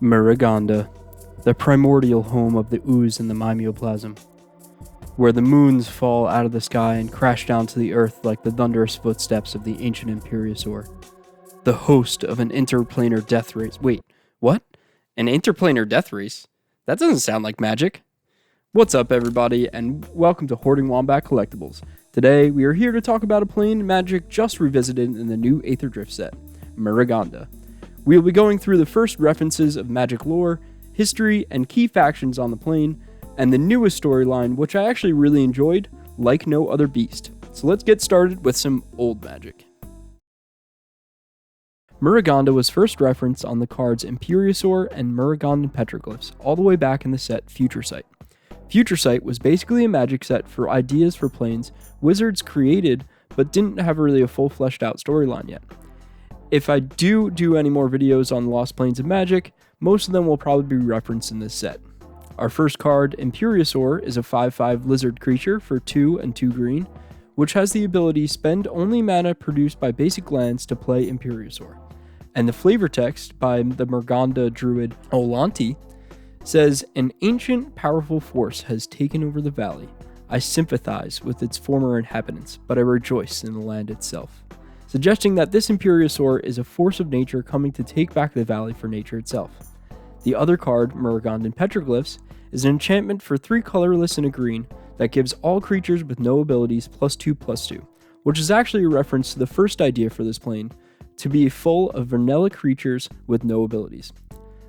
Muraganda, the primordial home of the ooze and the mimeoplasm, where the moons fall out of the sky and crash down to the earth like the thunderous footsteps of the ancient Imperiosaur, the host of an interplanar death race. Wait, what? An interplanar death race? That doesn't sound like magic. What's up, everybody, and welcome to Hoarding Wombat Collectibles. Today, we are here to talk about a plane magic just revisited in the new Aetherdrift set, Muraganda. We will be going through the first references of magic lore, history, and key factions on the plane, and the newest storyline, which I actually really enjoyed, Like No Other Beast. So let's get started with some old magic. Muraganda was first referenced on the cards Imperiosaur and Muragandan petroglyphs all the way back in the set Futuresight. Futuresight was basically a magic set for ideas for planes Wizards created but didn't have really a full fleshed out storyline yet. If I do any more videos on Lost Planes of Magic, most of them will probably be referenced in this set. Our first card, Imperiosaur, is a 5/5 lizard creature for 2 and 2 green, which has the ability spend only mana produced by basic lands to play Imperiosaur. And the flavor text by the Muraganda druid Olanti says, "An ancient, powerful force has taken over the valley. I sympathize with its former inhabitants, but I rejoice in the land itself," suggesting that this Imperiosaur is a force of nature coming to take back the valley for nature itself. The other card, Muragandan Petroglyphs, is an enchantment for 3 colorless and a green that gives all creatures with no abilities +2/+2, which is actually a reference to the first idea for this plane, to be full of vanilla creatures with no abilities.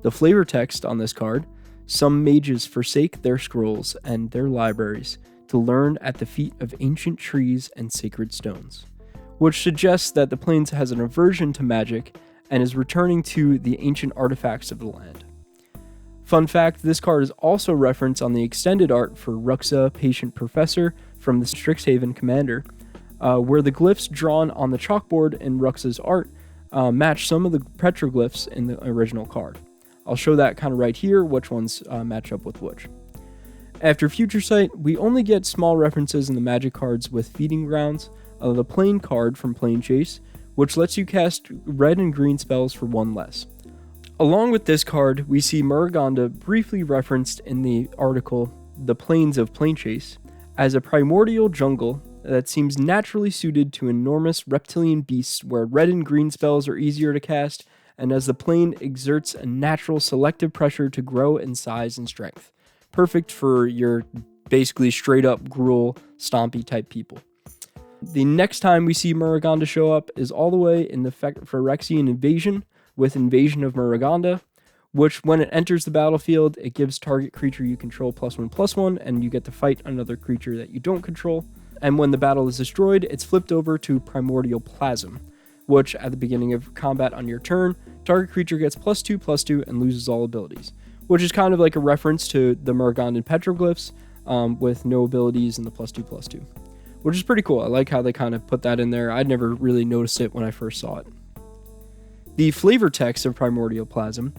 The flavor text on this card: "Some mages forsake their scrolls and their libraries to learn at the feet of ancient trees and sacred stones," which suggests that the planes has an aversion to magic and is returning to the ancient artifacts of the land. Fun fact, this card is also referenced on the extended art for Ruxa, Patient Professor from the Strixhaven Commander, where the glyphs drawn on the chalkboard in Ruxa's art match some of the petroglyphs in the original card. I'll show that kind of right here, which ones match up with which. After Futuresight, we only get small references in the magic cards with Feeding Grounds, the Plane card from Plane Chase, which lets you cast red and green spells for 1 less. Along with this card, we see Muraganda briefly referenced in the article The Planes of Plane Chase as a primordial jungle that seems naturally suited to enormous reptilian beasts where red and green spells are easier to cast, and as the plane exerts a natural selective pressure to grow in size and strength. Perfect for your basically straight up Gruul, stompy type people. The next time we see Muraganda show up is all the way in the Phyrexian Invasion with Invasion of Muraganda, which when it enters the battlefield, it gives target creature you control +1/+1, and you get to fight another creature that you don't control. And when the battle is destroyed, it's flipped over to Primordial Plasm, which at the beginning of combat on your turn, target creature gets +2/+2 and loses all abilities, which is kind of like a reference to the Muragandan petroglyphs with no abilities and the +2/+2, which is pretty cool. I like how they kind of put that in there. I'd never really noticed it when I first saw it. The flavor text of Primordial Plasm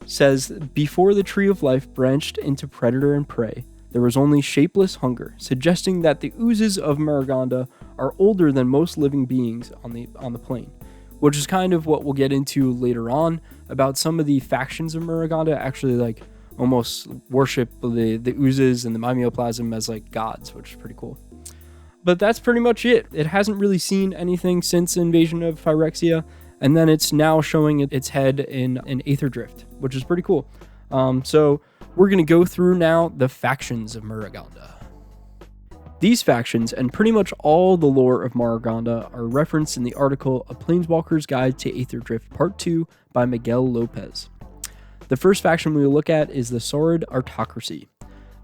says, "Before the tree of life branched into predator and prey, there was only shapeless hunger," suggesting that the oozes of Muraganda are older than most living beings on the plane, which is kind of what we'll get into later on about some of the factions of Muraganda actually like almost worship the oozes and the mimeoplasm as like gods, which is pretty cool. But that's pretty much it. It hasn't really seen anything since Invasion of Phyrexia, and then it's now showing its head in Aetherdrift, which is pretty cool. So we're going to go through now the factions of Muraganda. These factions, and pretty much all the lore of Muraganda, are referenced in the article A Planeswalker's Guide to Aetherdrift Part 2 by Miguel Lopez. The first faction we will look at is the Shrouded Autocracy.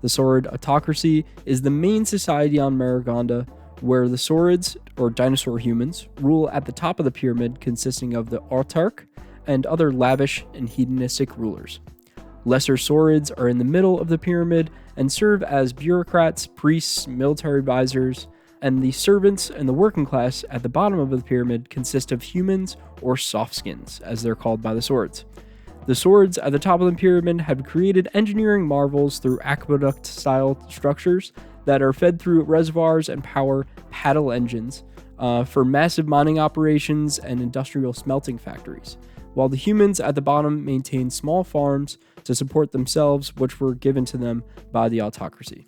The Shrouded Autocracy is the main society on Muraganda, where the Shrouds, or dinosaur humans, rule at the top of the pyramid, consisting of the Autarch and other lavish and hedonistic rulers. Lesser Shrouds are in the middle of the pyramid and serve as bureaucrats, priests, military advisors, and the servants and the working class at the bottom of the pyramid consist of humans or softskins, as they're called by the Shrouds. The Shrouds at the top of the pyramid have created engineering marvels through aqueduct-style structures that are fed through reservoirs and power paddle engines for massive mining operations and industrial smelting factories, while the humans at the bottom maintained small farms to support themselves, which were given to them by the autocracy.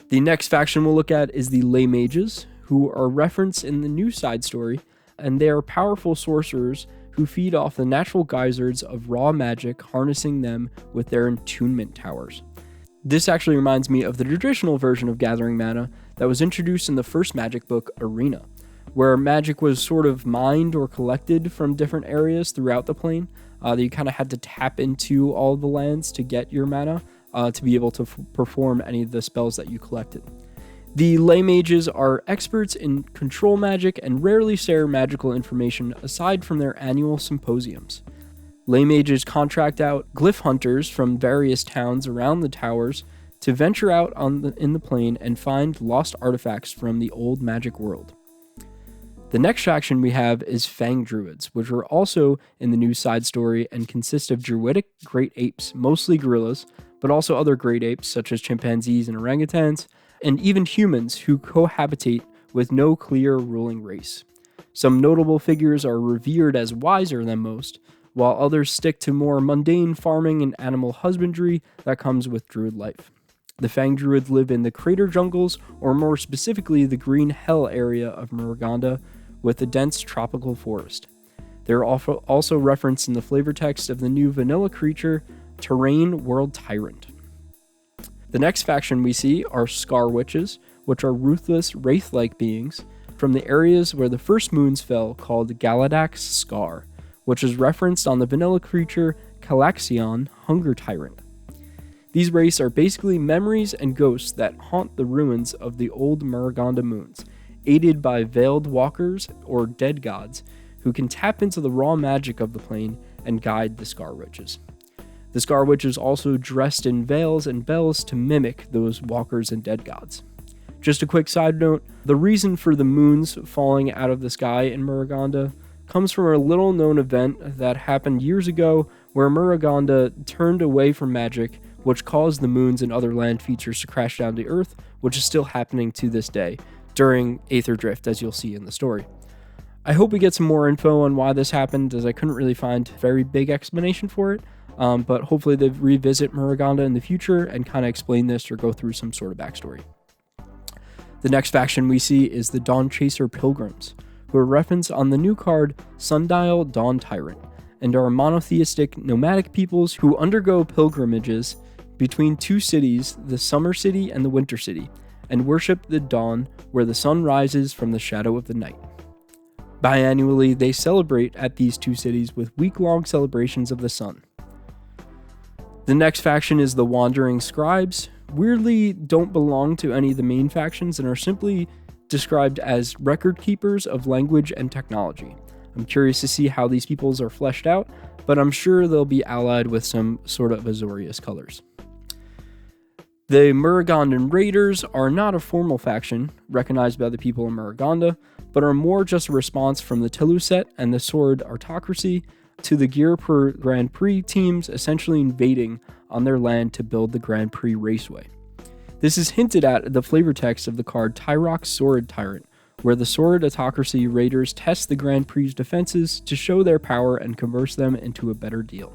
The next faction we'll look at is the Ley Mages, who are referenced in the new side story, and they are powerful sorcerers who feed off the natural geysers of raw magic, harnessing them with their attunement towers. This actually reminds me of the traditional version of gathering mana that was introduced in the first Magic book, Arena, where magic was sort of mined or collected from different areas throughout the plane. That you kind of had to tap into all the lands to get your mana to be able to perform any of the spells that you collected. The Ley Mages are experts in control magic and rarely share magical information aside from their annual symposiums. Ley Mages contract out glyph hunters from various towns around the towers to venture out in the plane and find lost artifacts from the old magic world. The next faction we have is Fang Druids, which are also in the new side story and consist of druidic great apes, mostly gorillas, but also other great apes such as chimpanzees and orangutans, and even humans who cohabitate with no clear ruling race. Some notable figures are revered as wiser than most, while others stick to more mundane farming and animal husbandry that comes with druid life. The Fang Druids live in the crater jungles, or more specifically the green hell area of Muraganda, with a dense tropical forest. They are also referenced in the flavor text of the new vanilla creature, Terrain World Tyrant. The next faction we see are Scar Witches, which are ruthless, wraith-like beings from the areas where the first moons fell, called Galadak's Scar, which is referenced on the vanilla creature Calaxion, Hunger Tyrant. These wraiths are basically memories and ghosts that haunt the ruins of the old Muraganda moons, aided by veiled walkers or dead gods who can tap into the raw magic of the plane and guide the Scar Witches. The Scar Witches also dressed in veils and bells to mimic those walkers and dead gods. Just a quick side note, the reason for the moons falling out of the sky in Muraganda comes from a little known event that happened years ago where Muraganda turned away from magic, which caused the moons and other land features to crash down to Earth, which is still happening to this day during Aetherdrift, as you'll see in the story. I hope we get some more info on why this happened, as I couldn't really find a very big explanation for it. But hopefully they revisit Muraganda in the future and kind of explain this or go through some sort of backstory. The next faction we see is the Dawn Chaser Pilgrims, who are referenced on the new card Sundial Dawn Tyrant, and are monotheistic nomadic peoples who undergo pilgrimages between two cities, the Summer City and the Winter City, and worship the dawn where the sun rises from the shadow of the night. Biannually, they celebrate at these two cities with week-long celebrations of the sun. The next faction is the Wandering Scribes. Weirdly, don't belong to any of the main factions and are simply described as record keepers of language and technology. I'm curious to see how these peoples are fleshed out, but I'm sure they'll be allied with some sort of Azorius colors. The Muragandan Raiders are not a formal faction recognized by the people in Muraganda, but are more just a response from the Teluset and the Sword Autocracy to the Girapur Grand Prix teams essentially invading on their land to build the Grand Prix Raceway. This is hinted at in the flavor text of the card Tyrok's Sword Tyrant, where the Sword Autocracy Raiders test the Grand Prix defenses to show their power and converse them into a better deal.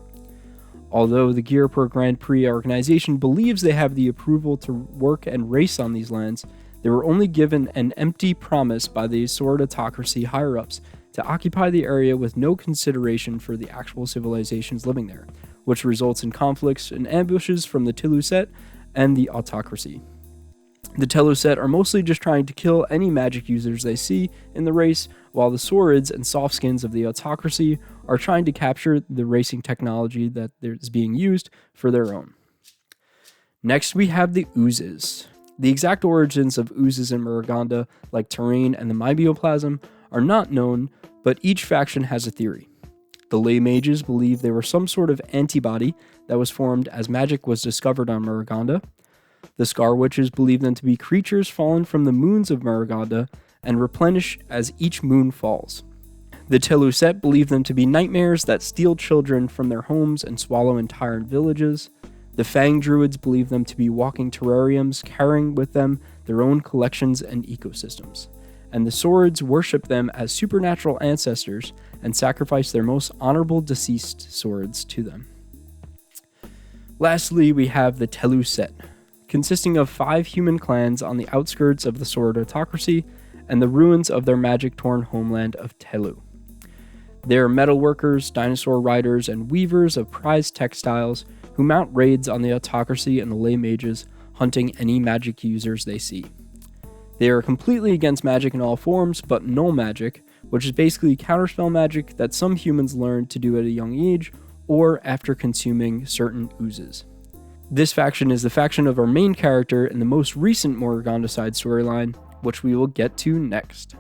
Although the Girapur Grand Prix organization believes they have the approval to work and race on these lands, they were only given an empty promise by the Sword Autocracy higher-ups to occupy the area with no consideration for the actual civilizations living there, which results in conflicts and ambushes from the Teluset and the Autocracy. The Teluset are mostly just trying to kill any magic users they see in the race, while the Swords and Softskins of the Autocracy are trying to capture the racing technology that is being used for their own. Next, we have the Oozes. The exact origins of Oozes in Muraganda, like terrain and the mybioplasm, are not known, but each faction has a theory. The Ley Mages believe they were some sort of antibody that was formed as magic was discovered on Muraganda. The Scar Witches believe them to be creatures fallen from the moons of Muraganda and replenish as each moon falls. The Teluset believe them to be nightmares that steal children from their homes and swallow entire villages. The Fang Druids believe them to be walking terrariums carrying with them their own collections and ecosystems. and the swords worship them as supernatural ancestors and sacrifice their most honorable deceased swords to them. Lastly, we have the Telu set, consisting of 5 human clans on the outskirts of the Sword Autocracy and the ruins of their magic-torn homeland of Telu. They are metalworkers, dinosaur riders, and weavers of prized textiles who mount raids on the Autocracy and the lay mages, hunting any magic users they see. They are completely against magic in all forms, but null magic, which is basically counterspell magic that some humans learn to do at a young age or after consuming certain oozes. This faction is the faction of our main character in the most recent Muraganda side storyline, which we will get to next.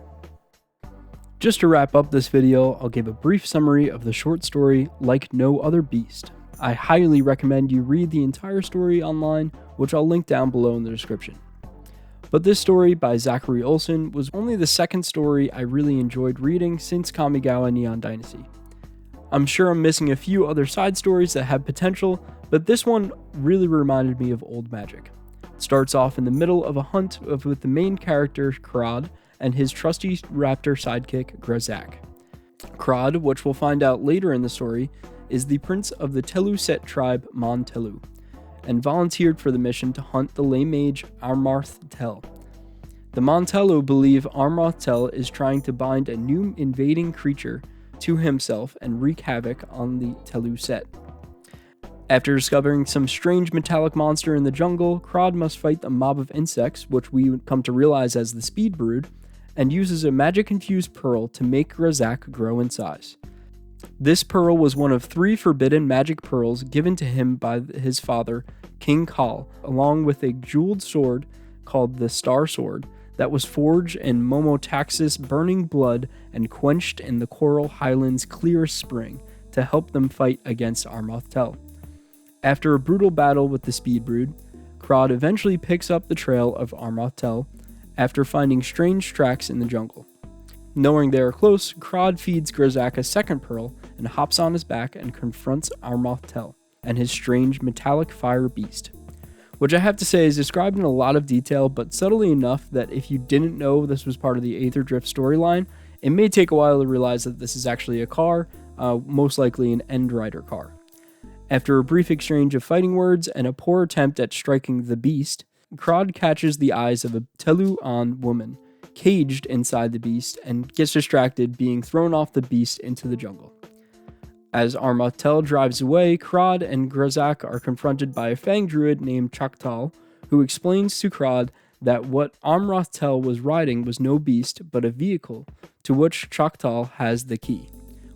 Just to wrap up this video, I'll give a brief summary of the short story Like No Other Beast. I highly recommend you read the entire story online, which I'll link down below in the description. But this story by Zachary Olsen was only the second story I really enjoyed reading since Kamigawa Neon Dynasty. I'm sure I'm missing a few other side stories that have potential, but this one really reminded me of old magic. It starts off in the middle of a hunt with the main character, Krod, and his trusty raptor sidekick, Grazak. Krod, which we'll find out later in the story, is the prince of the Telu Set tribe Mon Telu, and volunteered for the mission to hunt the lay mage Armarth Tel. The Mon Telu believe Armarth Tel is trying to bind a new invading creature to himself and wreak havoc on the Telu Set. After discovering some strange metallic monster in the jungle, Krod must fight a mob of insects, which we come to realize as the Speed Brood, and uses a magic-infused pearl to make Grazak grow in size. This pearl was one of 3 forbidden magic pearls given to him by his father, King Kal, along with a jeweled sword called the Star Sword that was forged in Momotaxis' burning blood and quenched in the Coral Highlands' clearest spring to help them fight against Armarth Tel. After a brutal battle with the Speed Brood, Krod eventually picks up the trail of Armarth Tel after finding strange tracks in the jungle. Knowing they are close, Krod feeds Grazak a second pearl and hops on his back and confronts Armarth Tel and his strange metallic fire beast, which I have to say is described in a lot of detail, but subtly enough that if you didn't know this was part of the Aetherdrift storyline, it may take a while to realize that this is actually a car, most likely an End Rider car. After a brief exchange of fighting words and a poor attempt at striking the beast, Krod catches the eyes of a Telu-An woman, caged inside the beast, and gets distracted, being thrown off the beast into the jungle. As Armarth Tel drives away, Krod and Grazak are confronted by a Fang Druid named Chaktal, who explains to Krod that what Armarth Tel was riding was no beast, but a vehicle, to which Chaktal has the key,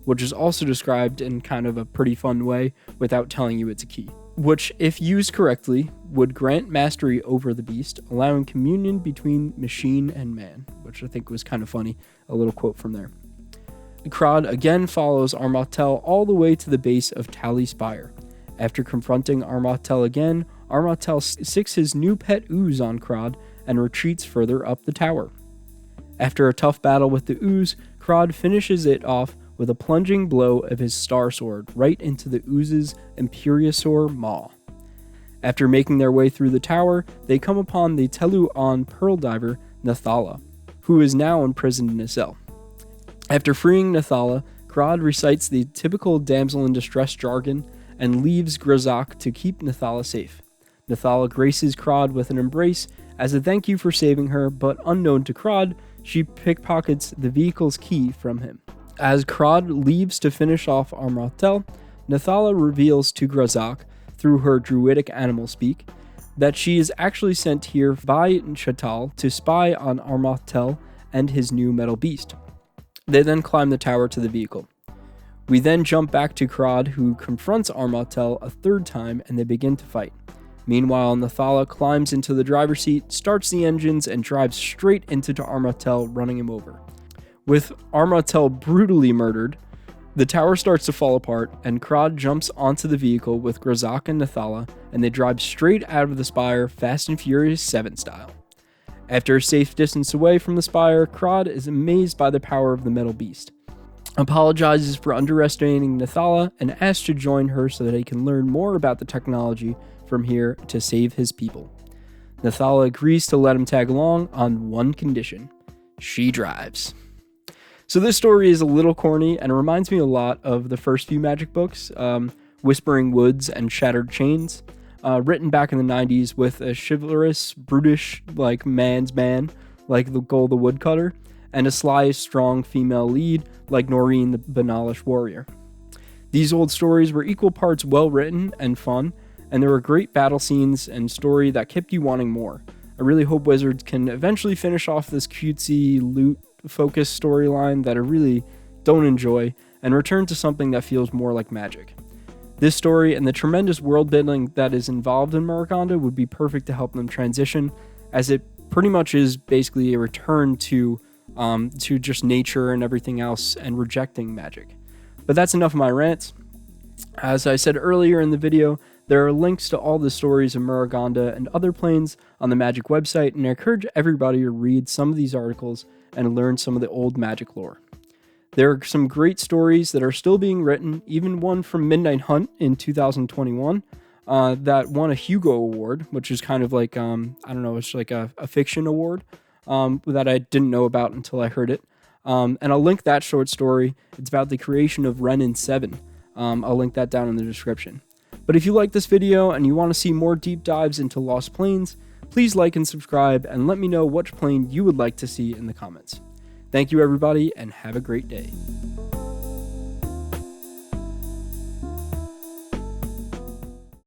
which is also described in kind of a pretty fun way without telling you it's a key, which, if used correctly, would grant mastery over the beast, allowing communion between machine and man, which I think was kind of funny, a little quote from there. Krod again follows Armarth Tel all the way to the base of Tally Spire. After confronting Armarth Tel again, Armarth Tel sicks his new pet ooze on Krod and retreats further up the tower. After a tough battle with the ooze, Krod finishes it off with a plunging blow of his Star Sword right into the ooze's Imperiosaur maw. After making their way through the tower, they come upon the Telu-An pearl diver, Nathala, who is now imprisoned in a cell. After freeing Nathala, Krod recites the typical damsel in distress jargon and leaves Grazak to keep Nathala safe. Nathala graces Krod with an embrace as a thank you for saving her, but unknown to Krod, she pickpockets the vehicle's key from him. As Krod leaves to finish off Armarth Tel, Nathala reveals to Grazak, through her druidic animal speak, that she is actually sent here by Chaktal to spy on Armarth Tel and his new metal beast. They then climb the tower to the vehicle. We then jump back to Krod, who confronts Armarth Tel a third time, and they begin to fight. Meanwhile, Nathala climbs into the driver's seat, starts the engines, and drives straight into Armarth Tel, running him over. With Armarth Tel brutally murdered, the tower starts to fall apart, and Krod jumps onto the vehicle with Grazak and Nathala, and they drive straight out of the spire, Fast and Furious 7 style. After a safe distance away from the spire, Krod is amazed by the power of the metal beast, apologizes for underestimating Nathala, and asks to join her so that he can learn more about the technology from here to save his people. Nathala agrees to let him tag along on one condition: She drives. So this story is a little corny and it reminds me a lot of the first few Magic books, Whispering Woods and Shattered Chains, written back in the 90s with a chivalrous, brutish, like man's man, like the Gull the Woodcutter, and a sly, strong female lead, like Noreen the Banalish Warrior. These old stories were equal parts well written and fun, and there were great battle scenes and story that kept you wanting more. I really hope Wizards can eventually finish off this cutesy, loot-focused storyline that I really don't enjoy, and return to something that feels more like Magic. This story and the tremendous world building that is involved in Muraganda would be perfect to help them transition, as it pretty much is basically a return to just nature and everything else and rejecting Magic. But that's enough of my rants. As I said earlier in the video, there are links to all the stories of Muraganda and other planes on the Magic website, and I encourage everybody to read some of these articles and learn some of the old Magic lore. There are some great stories that are still being written, even one from Midnight Hunt in 2021 that won a Hugo Award, which is kind of like, it's like a fiction award that I didn't know about until I heard it. And I'll link that short story. It's about the creation of Wrenn in 7. I'll link that down in the description. But if you like this video and you want to see more deep dives into Lost Planes, please like and subscribe and let me know which plane you would like to see in the comments. Thank you everybody and have a great day.